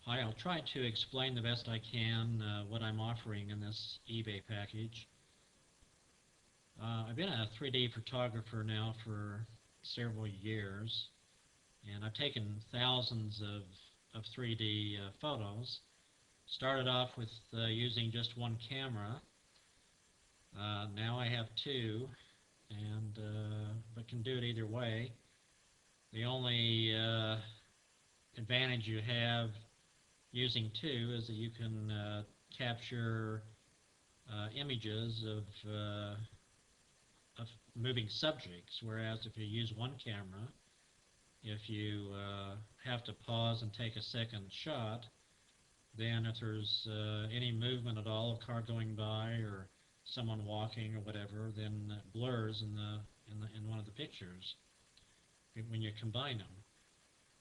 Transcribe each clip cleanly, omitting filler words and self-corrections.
Hi, I'll try to explain the best I can what I'm offering in this eBay package. I've been a 3D photographer now for several years, and I've taken thousands of 3D photos. Started off with using just one camera. Now I have two, and but can do it either way. The only advantage you have using two is that you can capture images of moving subjects, whereas if you use one camera, if you have to pause and take a second shot, then if there's any movement at all, a car going by or someone walking or whatever, then it blurs in one of the pictures when you combine them.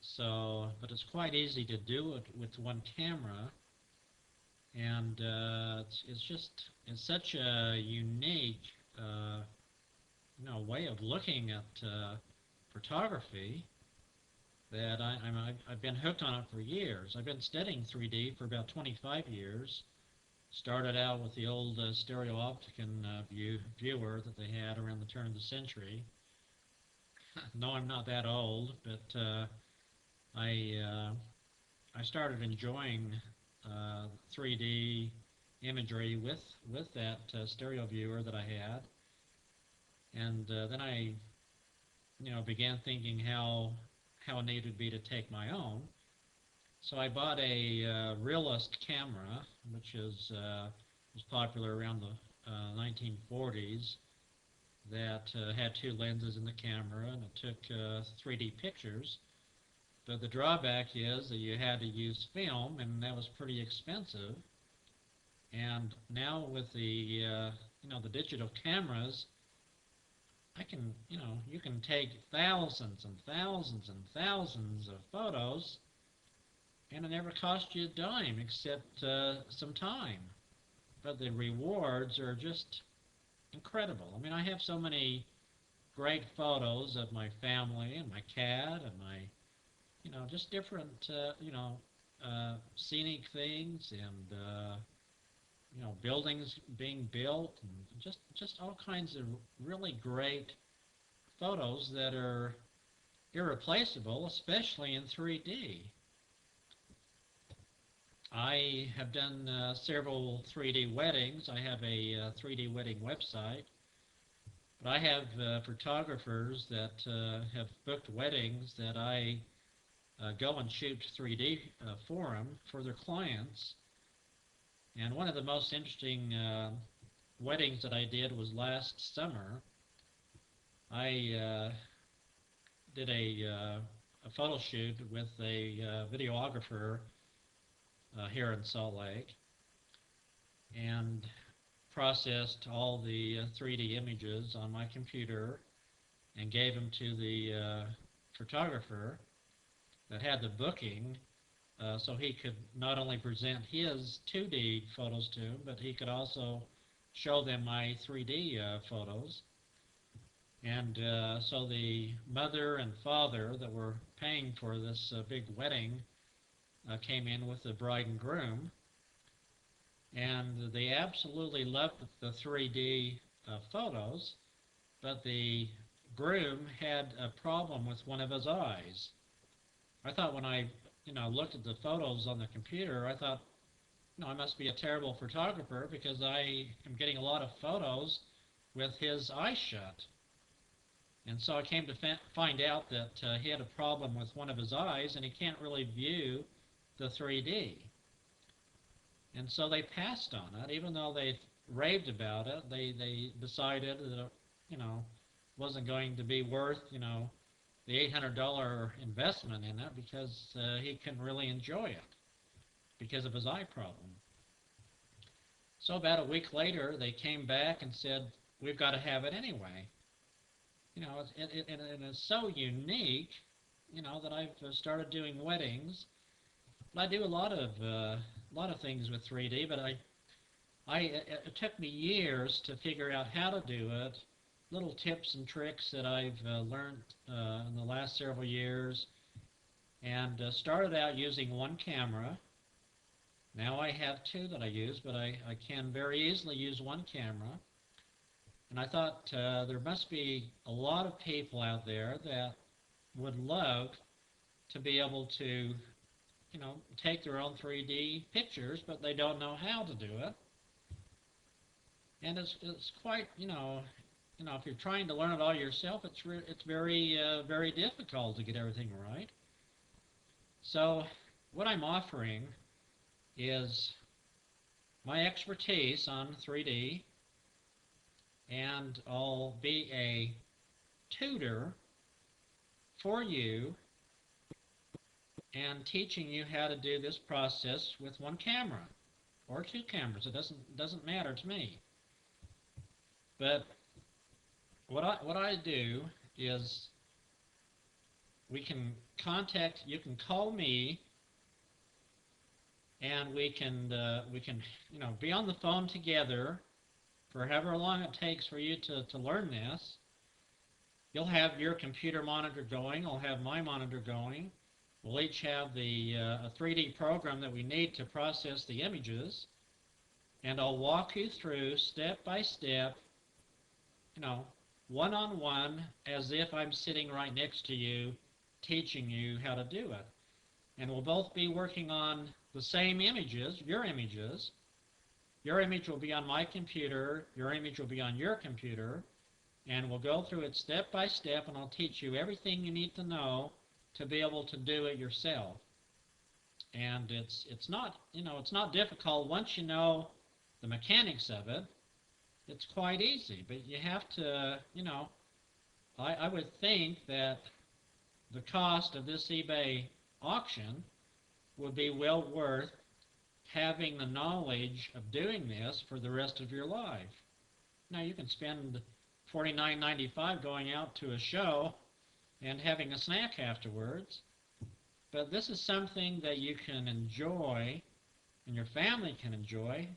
So, but it's quite easy to do it with one camera, and it's such a unique way of looking at photography that I've been hooked on it for years. I've been studying 3D for about 25 years. Started out with the old stereopticon viewer that they had around the turn of the century. No, I'm not that old, but I I started enjoying 3D imagery with that stereo viewer that I had, and then I began thinking how neat it would be to take my own. So I bought a realist camera, which was popular around the 1940s. That had two lenses in the camera, and it took 3D pictures. But the drawback is that you had to use film, and that was pretty expensive. And now with the digital cameras, you can take thousands and thousands and thousands of photos, and it never costs you a dime except some time. But the rewards are just incredible. I mean, I have so many great photos of my family and my cat and my, just different, scenic things and, buildings being built and just all kinds of really great photos that are irreplaceable, especially in 3D. I have done several 3D weddings. I have a 3D wedding website. But I have photographers that have booked weddings that I go and shoot 3D for them for their clients. And one of the most interesting weddings that I did was last summer. I did a photo shoot with a videographer here in Salt Lake and processed all the 3D images on my computer and gave them to the photographer that had the booking so he could not only present his 2D photos to them, but he could also show them my 3D photos. And so the mother and father that were paying for this big wedding came in with the bride and groom, and they absolutely loved the 3D photos, but the groom had a problem with one of his eyes. I thought when I, looked at the photos on the computer, I thought, I must be a terrible photographer because I am getting a lot of photos with his eyes shut. And so I came to find out that he had a problem with one of his eyes and he can't really view the 3D. And so they passed on it, even though they raved about it. They decided that wasn't going to be worth the $800 investment in it because he couldn't really enjoy it because of his eye problem. So about a week later, they came back and said, "We've got to have it anyway." And it's so unique, that I've started doing weddings. But I do a lot of things with 3D, but it took me years to figure out how to do it. Little tips and tricks that I've learned in the last several years, and started out using one camera. Now I have two that I use, but I can very easily use one camera. And I thought there must be a lot of people out there that would love to be able to, take their own 3D pictures, but they don't know how to do it. And it's quite, if you're trying to learn it all yourself, it's very very difficult to get everything right. So what I'm offering is my expertise on 3D, and I'll be a tutor for you and teaching you how to do this process with one camera or two cameras. It doesn't matter to me. But what I do is you can call me, and we can be on the phone together for however long it takes for you to learn this. You'll have your computer monitor going, I'll have my monitor going. We'll each have a 3D program that we need to process the images, and I'll walk you through step by step, one-on-one, as if I'm sitting right next to you, teaching you how to do it. And we'll both be working on the same images, your images. Your image will be on my computer, your image will be on your computer, and we'll go through it step by step, and I'll teach you everything you need to know to be able to do it yourself. And it's not difficult once you know the mechanics of it. It's quite easy, but you have to, I would think that the cost of this eBay auction would be well worth having the knowledge of doing this for the rest of your life. Now you can spend $49.95 going out to a show and having a snack afterwards, but this is something that you can enjoy and your family can enjoy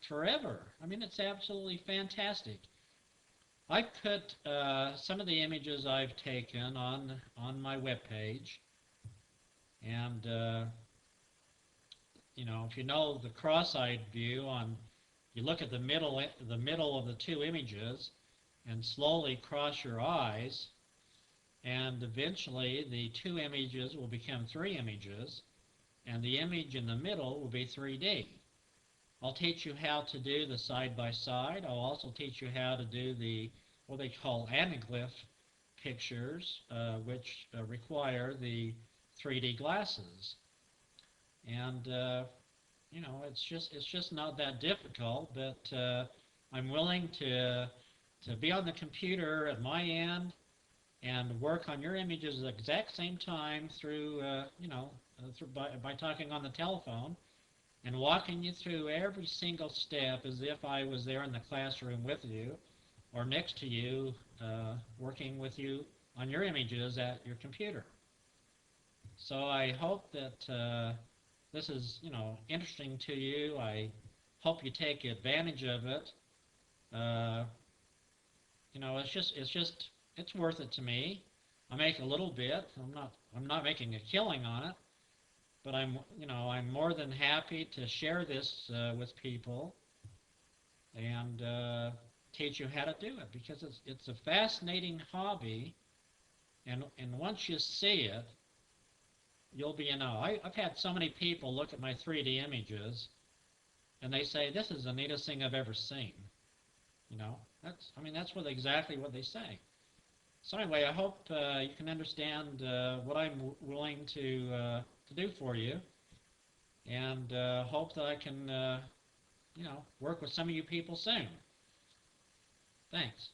forever. I mean, it's absolutely fantastic. I put some of the images I've taken on my webpage, and if you know the cross-eyed view, you look at the middle of the two images and slowly cross your eyes, and eventually the two images will become three images, and the image in the middle will be 3D. I'll teach you how to do the side-by-side. I'll also teach you how to do what they call anaglyph pictures, which require the 3D glasses. And it's just not that difficult. But I'm willing to be on the computer at my end and work on your images at the exact same time through by talking on the telephone and walking you through every single step as if I was there in the classroom with you or next to you, working with you on your images at your computer. So I hope that this is, interesting to you. I hope you take advantage of it. It's worth it to me. I make a little bit. I'm not making a killing on it, but I'm more than happy to share this with people and teach you how to do it, because it's a fascinating hobby, and once you see it, you'll be in awe. I've had so many people look at my 3D images, and they say, "This is the neatest thing I've ever seen." That's exactly what they say. So anyway, I hope you can understand what I'm willing to do for you, and hope that I can, work with some of you people soon. Thanks.